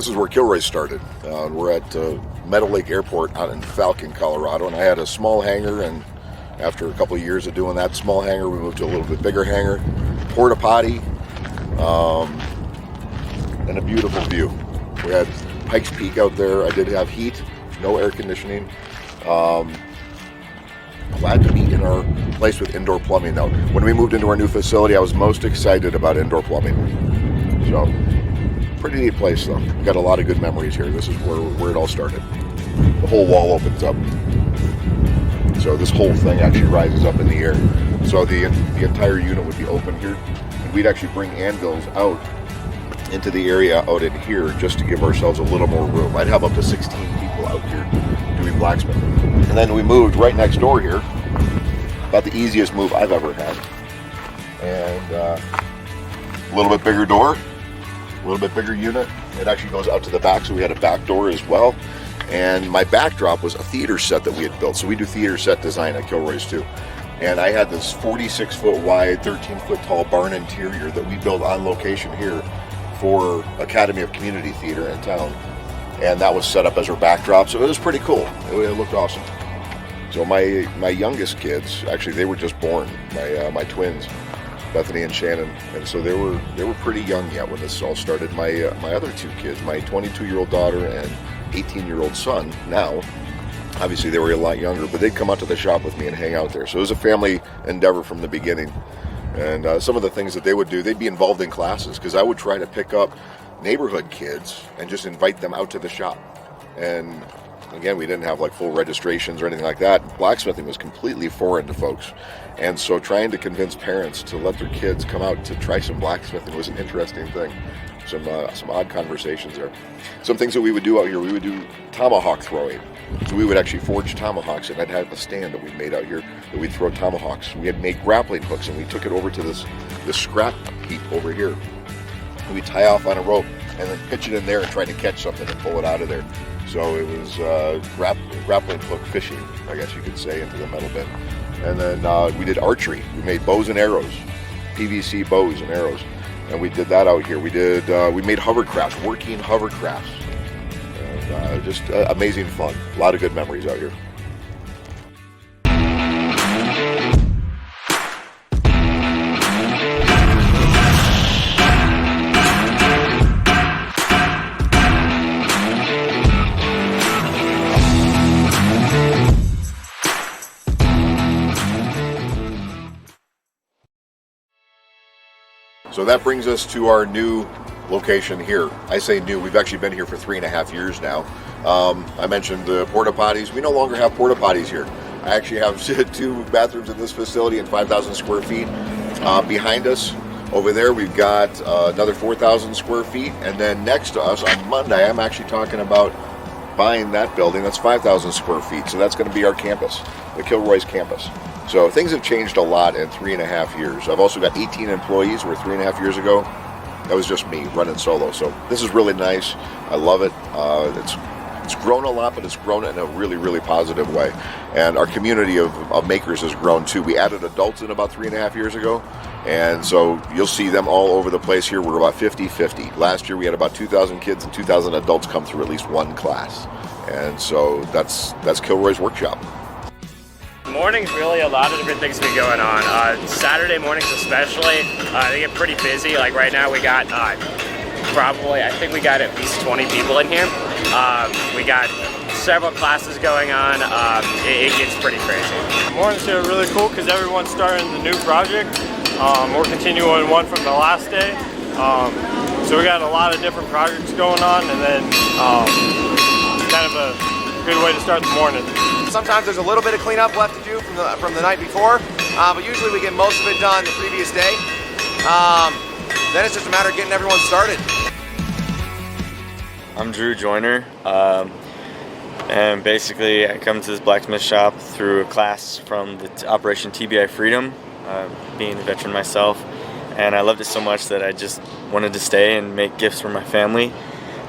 This is where Kilroy started. We're at MEADOWLAKE Airport out in FALCON, Colorado, and I had a small hangar, and after a couple of years of doing that small hangar, we moved to a little bit bigger hangar, porta potty, and a beautiful view. We had Pikes Peak out there. I did have heat, no air conditioning. Glad to be in our place with indoor plumbing now. When we moved into our new facility, I was most excited about indoor plumbing. So, pretty neat place though. Got a lot of good memories here. This is where it all started. The whole wall opens up. So this whole thing actually rises up in the air. So the entire unit would be open here. And we'd actually bring anvils out into the area out in here just to give ourselves a little more room. I'd have up to 16 people out here doing blacksmithing. And then we moved right next door here. About the easiest move I've ever had. And a little bit bigger door, a little bit bigger unit. It actually goes out to the back, so we had a back door as well. And my backdrop was a theater set that we had built. So we do theater set design at Kilroy's too. And I had this 46-foot wide, 13-foot tall barn interior that we built on location here for Academy of Community Theater in town. And that was set up as our backdrop, so it was pretty cool. It looked awesome. So my youngest kids, actually they were just born, my twins, Bethany and Shannon, and so they were pretty young yet when this all started. My other two kids, my 22-year-old daughter and 18-year-old son now, obviously they were a lot younger, but they'd come out to the shop with me and hang out there. So it was a family endeavor from the beginning. And some of the things that they would do, they'd be involved in classes, because I would try to pick up neighborhood kids and just invite them out to the shop. And again, we didn't have like full registrations or anything like that. Blacksmithing was completely foreign to folks. And so trying to convince parents to let their kids come out to try some blacksmithing was an interesting thing. Some odd conversations there. Some things that we would do out here, we would do tomahawk throwing. So we would actually forge tomahawks, and I'd have a stand that we made out here that we'd throw tomahawks. We had made grappling hooks, and we took it over to this scrap heap over here. And we'd tie off on a rope and then pitch it in there and try to catch something and pull it out of there. So it was grappling hook fishing, I guess you could say, into the metal bin. And then we did archery. We made bows and arrows, PVC bows and arrows. And we did that out here. We made hovercrafts, working hovercrafts. And just amazing fun. A lot of good memories out here. So that brings us to our new location here. I say new, we've actually been here for 3.5 years now. I mentioned the porta potties. We no longer have porta potties here. I actually have 2 bathrooms in this facility and 5,000 square feet. Behind us over there, we've got another 4,000 square feet. And then next to us on Monday, I'm actually talking about buying that building. That's 5,000 square feet. So that's going to be our campus, the Kilroy's campus. So things have changed a lot in 3.5 years. I've also got 18 employees, where 3.5 years ago, that was just me running solo. So this is really nice. I love it. It's grown a lot, but it's grown in a really, really positive way. And our community of makers has grown too. We added adults in about 3.5 years ago. And so you'll see them all over the place here. We're about 50-50. Last year we had about 2,000 kids and 2,000 adults come through at least one class. And so that's Kilroy's Workshop. Mornings, really a lot of different things have been going on. Saturday mornings especially, they get pretty busy. Like right now we got probably, I think we got at least 20 people in here. We got several classes going on. It gets pretty crazy. Mornings are really cool because everyone's starting the new project. We're continuing one from the last day. So we got a lot of different projects going on, and then kind of a good way to start the morning. Sometimes there's a little bit of cleanup left to do from the night before, but usually we get most of it done the previous day. Then it's just a matter of getting everyone started. I'm Drew Joyner, and basically I come to this blacksmith shop through a class from the Operation TBI Freedom, being a veteran myself, and I loved it so much that I just wanted to stay and make gifts for my family.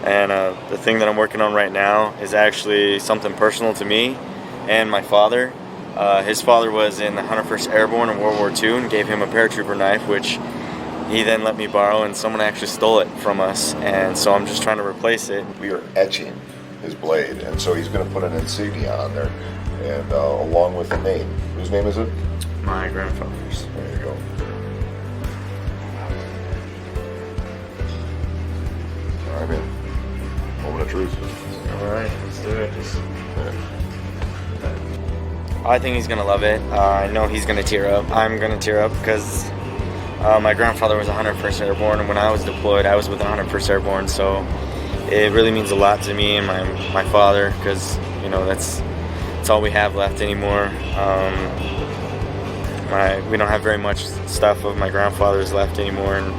And the thing that I'm working on right now is actually something personal to me and my father. His father was in the 101st Airborne in World War II and gave him a paratrooper knife, which he then let me borrow, and someone actually stole it from us, and so I'm just trying to replace it. We are etching his blade, and so he's going to put an insignia on there, and along with the name. Whose name is it? My grandfather's. There you go. All right, man. Moment of truth. All right, let's do it. I think he's gonna love it. I know he's gonna tear up. I'm gonna tear up because my grandfather was 101st Airborne, and when I was deployed, I was with 101st Airborne. So it really means a lot to me and my father, because you know that's all we have left anymore. We don't have very much stuff of my grandfather's left anymore, and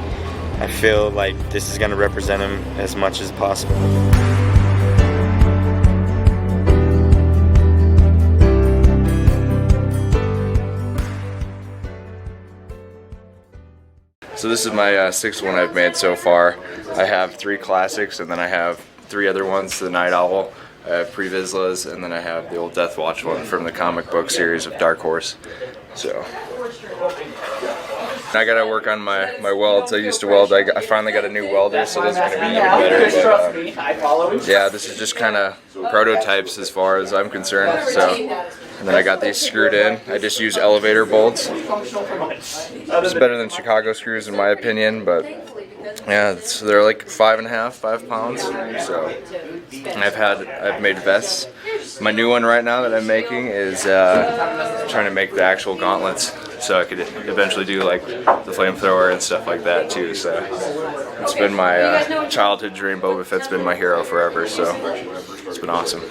I feel like this is gonna represent him as much as possible. So this is my sixth one I've made so far. I have 3 classics, and then I have 3 other ones, the Night Owl, I have Pre-Vizslas, and then I have the old Death Watch one from the comic book series of Dark Horse. So I gotta work on my welds. I used to weld. I finally got a new welder, so those are gonna be even better. But, yeah, this is just kind of prototypes as far as I'm concerned. So, and then I got these screwed in. I just use elevator bolts. It's better than Chicago screws in my opinion, but yeah, they're like 5 pounds. So I've made vests. My new one right now that I'm making is trying to make the actual gauntlets, so I could eventually do like the flamethrower and stuff like that too. So it's been my childhood dream. Boba Fett's been my hero forever, so it's been awesome.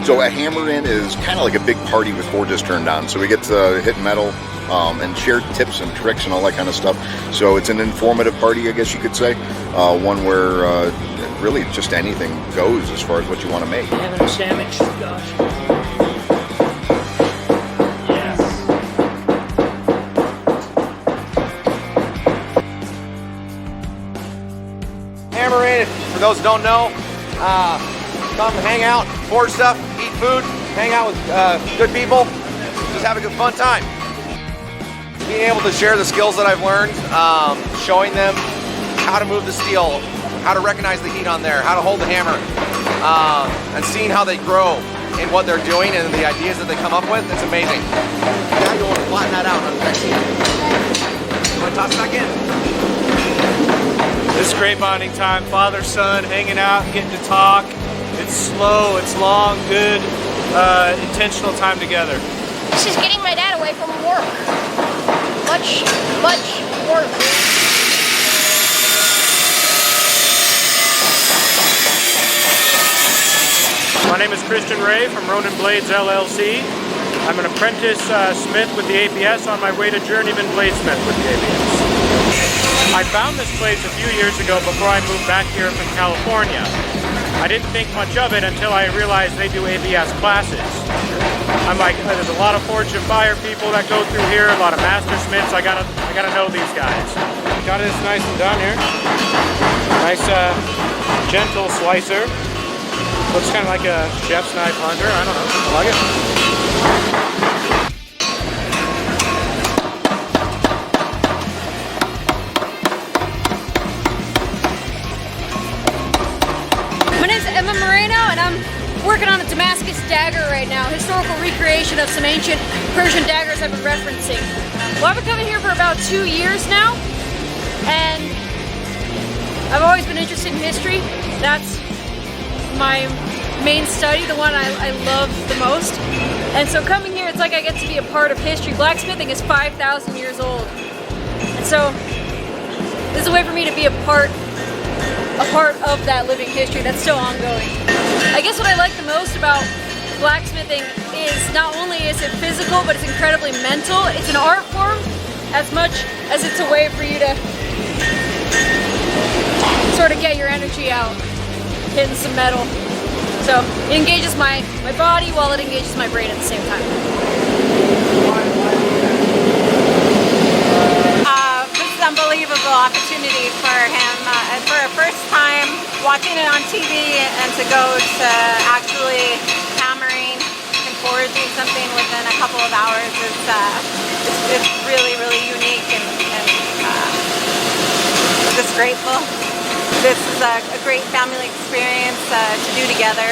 So a hammer-in is kind of like a big party with forges turned on. So we get to hit metal and share tips and tricks and all that kind of stuff. So it's an informative party, I guess you could say. One where really just anything goes as far as what you want to make. Having a sandwich, gosh. Yes. Hammer-in, for those who don't know, come hang out, forge stuff, eat food, hang out with good people, just have a good fun time. Being able to share the skills that I've learned, showing them how to move the steel, how to recognize the heat on there, how to hold the hammer, and seeing how they grow in what they're doing and the ideas that they come up with, it's amazing. Now you want to flatten that out on the next scene. You want to toss it back in? This is great bonding time, father-son, hanging out, getting to talk. It's slow, it's long, good, intentional time together. This is getting my dad away from work. Much work. My name is Christian Ray from Ronin Blades LLC. I'm an apprentice smith with the APS on my way to journeyman bladesmith with the APS. I found this place a few years ago before I moved back here from California. I didn't think much of it until I realized they do APS classes. I'm like, there's a lot of Forge and Fire people that go through here, a lot of master smiths. I gotta know these guys. Got this nice and done here. Nice, gentle slicer. Looks kind of like a chef's knife hunter. I don't know. I like it. My name's Moreno, and I'm working on a Damascus dagger right now, historical recreation of some ancient Persian daggers I've been referencing. Well, I've been coming here for about 2 years now, and I've always been interested in history. That's my main study, the one I love the most. And so coming here, it's like I get to be a part of history. Blacksmithing is 5,000 years old. And so this is a way for me to be a part of that living history that's still ongoing. I guess what I like the most about blacksmithing is not only is it physical, but it's incredibly mental. It's an art form as much as it's a way for you to sort of get your energy out, hitting some metal. So it engages my body while it engages my brain at the same time. This is an unbelievable opportunity for him. For a first time watching it on TV and to go to actually hammering and forging something within a couple of ours is really, really unique, and we're just grateful. This is a great family experience to do together.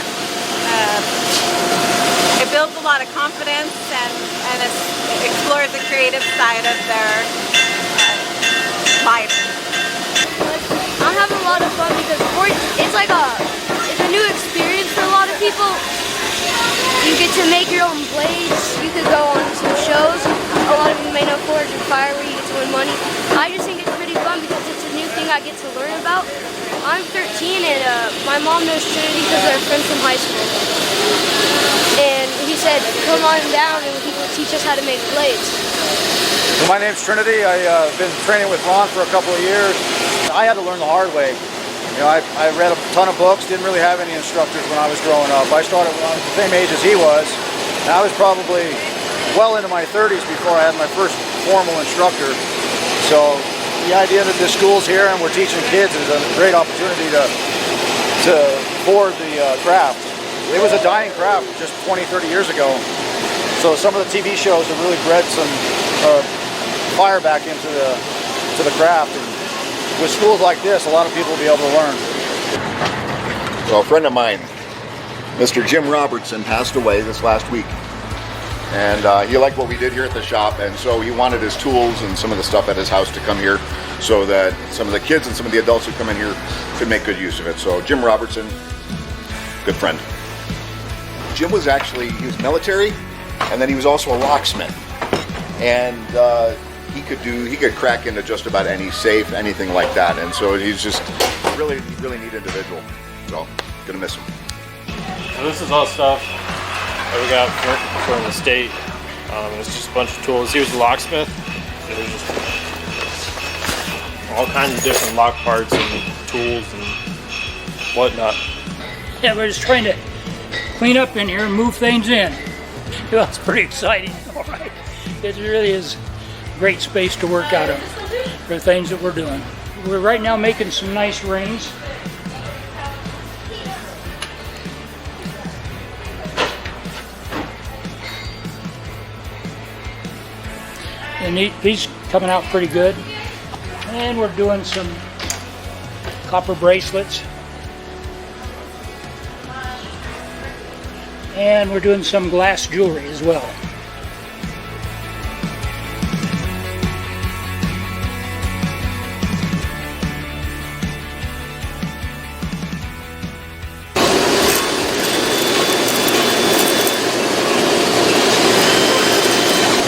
It builds a lot of confidence and it explores the creative side of their life. I'm having a lot of fun because it's a new experience for a lot of people. You get to make your own blades. You could go on some shows. A lot of you may know Forge and Fire where you get to win money. I just think it's pretty fun because it's a new thing I get to learn about. I'm 13 and my mom knows Trinity because they're friends from high school. And he said, come on down and he will teach us how to make blades. Well, my name's Trinity. I've been training with Ron for a couple of years. I had to learn the hard way. You know, I read a ton of books, didn't really have any instructors when I was growing up. I started when I was the same age as he was, and I was probably well into my 30s before I had my first formal instructor. So the idea that this school's here and we're teaching kids is a great opportunity to forward the craft. It was a dying craft just 20, 30 years ago. So some of the TV shows have really bred some fire back into the craft. And with schools like this, a lot of people will be able to learn. Well, a friend of mine, Mr. Jim Robertson, passed away this last week. And he liked what we did here at the shop, and so he wanted his tools and some of the stuff at his house to come here so that some of the kids and some of the adults who come in here could make good use of it. So Jim Robertson, good friend. Jim was he was military, and then he was also a locksmith. And he could crack into just about any safe, anything like that. And so he's just a really, really neat individual. So, gonna miss him. So this is all stuff that we got from the state. It's just a bunch of tools. He was a locksmith. So there's just all kinds of different lock parts and tools and whatnot. Yeah, we're just trying to clean up in here and move things in. Well, it's pretty exciting, all right. It really is a great space to work out of for things that we're doing. We're right now making some nice rings. And these coming out pretty good. And we're doing some copper bracelets. And we're doing some glass jewelry as well.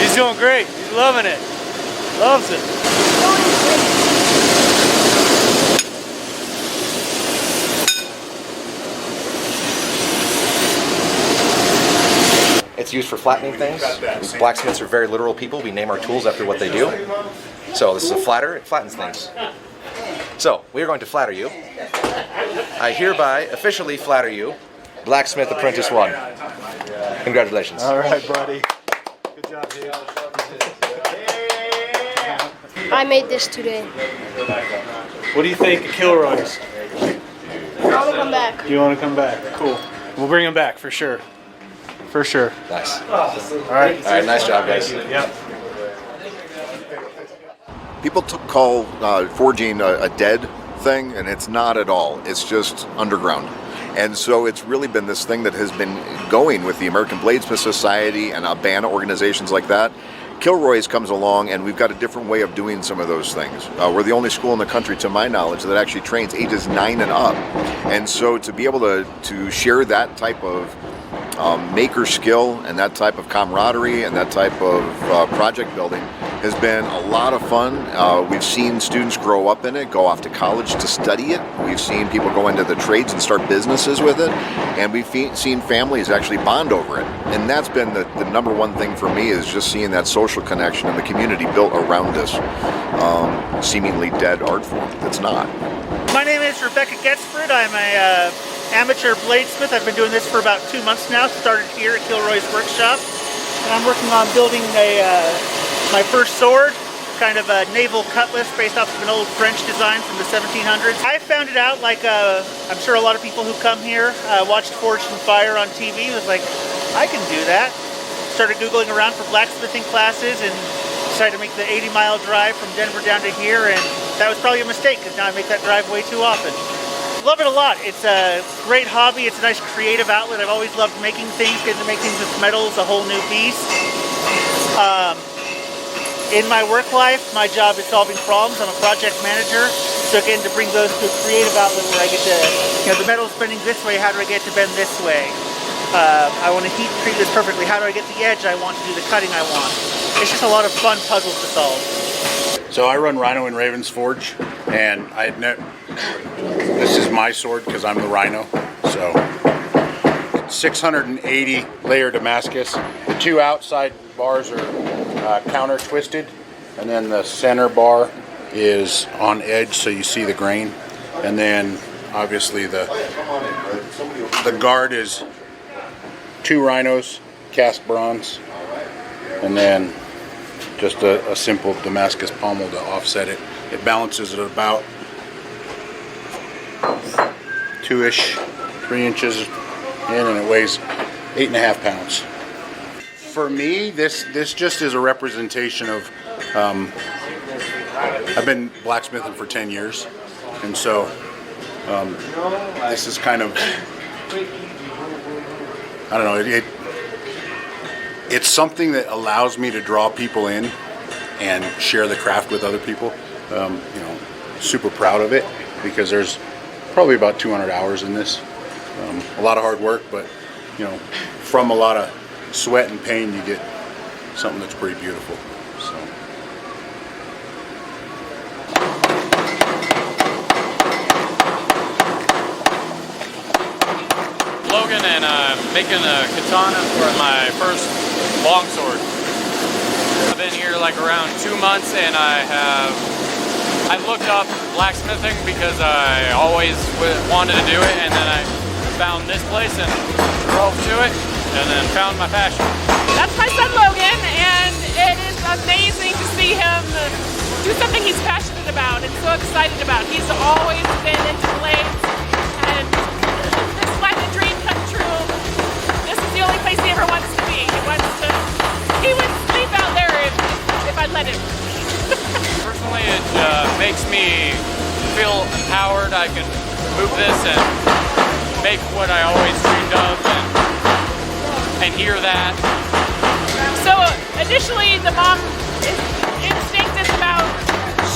He's doing great. He's loving it. Loves it. It's used for flattening things. Blacksmiths are very literal people. We name our tools after what they do. So this is a flatter. It flattens things. So we are going to flatter you. I hereby officially flatter you, Blacksmith Apprentice 1. Congratulations. All right, buddy. Good job, dude. I made this today. What do you think of Kilroy's? I want to come back. You want to come back? Cool. We'll bring him back for sure. For sure. Nice. All right. All right, nice job, guys. Yep. People call forging a dead thing, and it's not at all. It's just underground. And so it's really been this thing that has been going with the American Bladesmith Society and Abana organizations like that. Kilroy's comes along, and we've got a different way of doing some of those things. We're the only school in the country, to my knowledge, that actually trains ages 9 and up. And so to be able to share that type of maker skill and that type of camaraderie and that type of project building has been a lot of fun. We've seen students grow up in it, go off to college to study it. We've seen people go into the trades and start businesses with it. And we've seen families actually bond over it. And that's been the number one thing for me, is just seeing that social connection and the community built around this seemingly dead art form that's not. My name is Rebecca GETSFRID. I'm a amateur bladesmith. I've been doing this for about 2 months now. Started here at KILROY'S WORKSHOP. And I'm working on building my first sword, kind of a naval cutlass based off of an old French design from the 1700s. I found it out, like I'm sure a lot of people who come here watched Forged in Fire on TV. It was like, I can do that. started Googling around for blacksmithing classes and decided to make the 80-mile drive from Denver down to here, and that was probably a mistake because now I make that drive way too often. Love it a lot. It's a great hobby. It's a nice creative outlet. I've always loved making things. Getting to make things with metal is a whole new beast. In my work life, my job is solving problems. I'm a project manager. So again, to bring those to a creative outlet where I get to, you know, the metal's bending this way, how do I get it to bend this way? I want to heat treat this perfectly. How do I get the edge I want to do the cutting I want? It's just a lot of fun puzzles to solve. So I run Rhino in Raven's Forge, and this is my sword because I'm the Rhino. So 680 layer Damascus. The two outside bars are counter twisted, and then the center bar is on edge so you see the grain. And then obviously the guard is 2 rhinos, cast bronze, and then just a simple Damascus pommel to offset it. It balances at about 2-ish, 3 inches in, and it weighs 8.5 pounds. For me, this just is a representation of, I've been blacksmithing for 10 years, and so this is kind of, I don't know, it's something that allows me to draw people in and share the craft with other people. You know, super proud of it because there's probably about 200 hours in this. A lot of hard work, but you know, from a lot of sweat and pain, you get something that's pretty beautiful. So. Logan, and I'm making a katana for my first longsword. I've been here like around 2 months, and I looked up blacksmithing because I always wanted to do it, and then I found this place and drove to it, and then found my passion. That's my son Logan, and it is amazing to see him do something he's passionate about and so excited about. He's always been into blades, and this is like a dream come true. This is the only place he ever wants to be. He would sleep out there if I'd let him. Personally, it makes me feel empowered. I can move this and make what I always dreamed of and hear that. So initially the mom instinct is about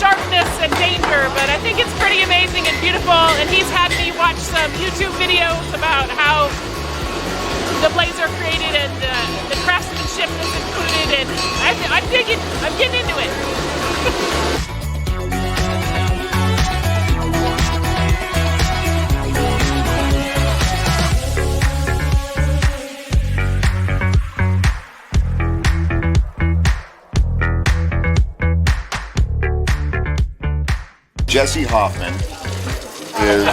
sharpness and danger, but I think it's pretty amazing and beautiful, and he's had me watch some YouTube videos about how the blades are created and the craftsmanship is included, and I'm digging, I'm getting into it. Jesse Hoffman is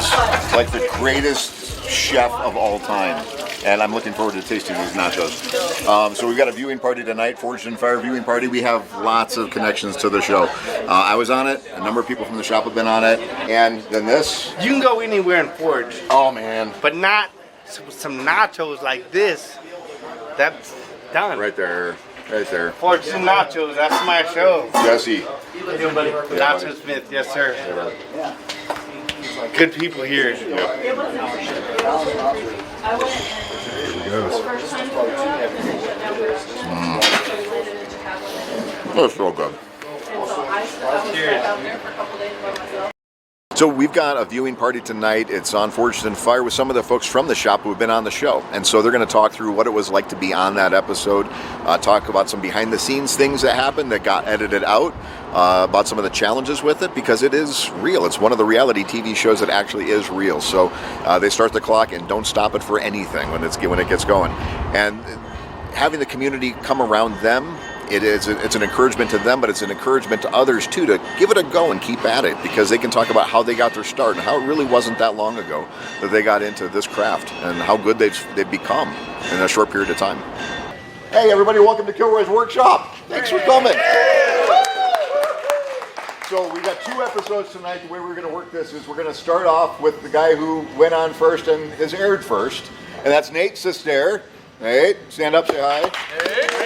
like the greatest chef of all time, and I'm looking forward to tasting these nachos. So we've got a viewing party tonight, Forged in Fire viewing party. We have lots of connections to the show. I was on it, a number of people from the shop have been on it, and then this. You can go anywhere in Forge. Oh man. But not some nachos like this. That's done. Right there. Right there. Forge and nachos, that's my show. Jesse. How you doing, buddy? Nacho Smith, yes sir. Yeah. Good people here. There she goes. That's so good. So we've got a viewing party tonight. It's on Forged in Fire with some of the folks from the shop who have been on the show. And so they're going to talk through what it was like to be on that episode, talk about some behind the scenes things that happened that got edited out, about some of the challenges with it, because it is real. It's one of the reality TV shows that actually is real. So they start the clock and don't stop it for anything when it gets going. And having the community come around them, it's an encouragement to them, but it's an encouragement to others too to give it a go and keep at it, because they can talk about how they got their start and how it really wasn't that long ago that they got into this craft and how good they've become in a short period of time. Hey everybody, welcome to KILROY'S Workshop. Thanks for coming. So we got 2 episodes tonight. The way we're going to work this is we're going to start off with the guy who went on first and is aired first, and that's Nate Sister. Nate, stand up, say hi. Hey.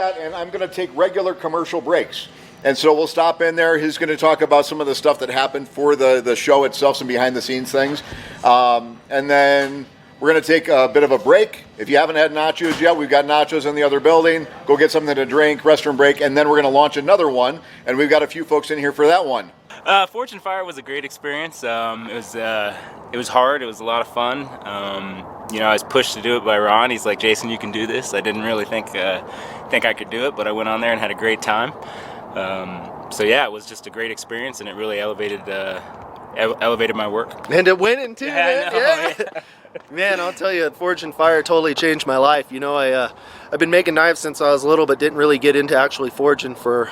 that, and I'm going to take regular commercial breaks. And so we'll stop in there. He's going to talk about some of the stuff that happened for the show itself, some behind-the-scenes things. And then we're going to take a bit of a break. If you haven't had nachos yet, we've got nachos in the other building. Go get something to drink, restroom break, and then we're going to launch another one. And we've got a few folks in here for that one. Forge and Fire was a great experience. It was hard. It was a lot of fun. You know, I was pushed to do it by Ron. He's like, Jason, you can do this. I didn't really think I could do it, but I went on there and had a great time. So yeah, it was just a great experience, and it really elevated my work. And it went into yeah. Man, I'll tell you, Forge and Fire totally changed my life. You know, I've been making knives since I was little, but didn't really get into actually forging for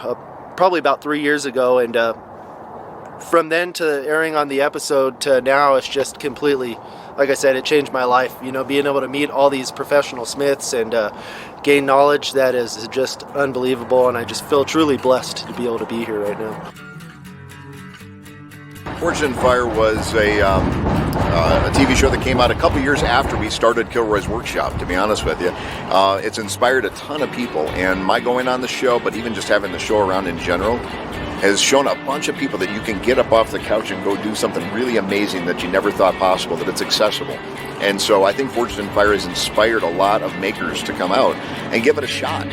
probably about 3 years ago. And from then to airing on the episode to now, it's just completely, like I said, it changed my life. You know, being able to meet all these professional smiths and gain knowledge that is just unbelievable, and I just feel truly blessed to be able to be here right now. Forge and Fire was a TV show that came out a couple years after we started KILROY'S Workshop, to be honest with you. It's inspired a ton of people, and my going on the show, but even just having the show around in general, has shown a bunch of people that you can get up off the couch and go do something really amazing that you never thought possible, that it's accessible. And so I think Forged and Fire has inspired a lot of makers to come out and give it a shot.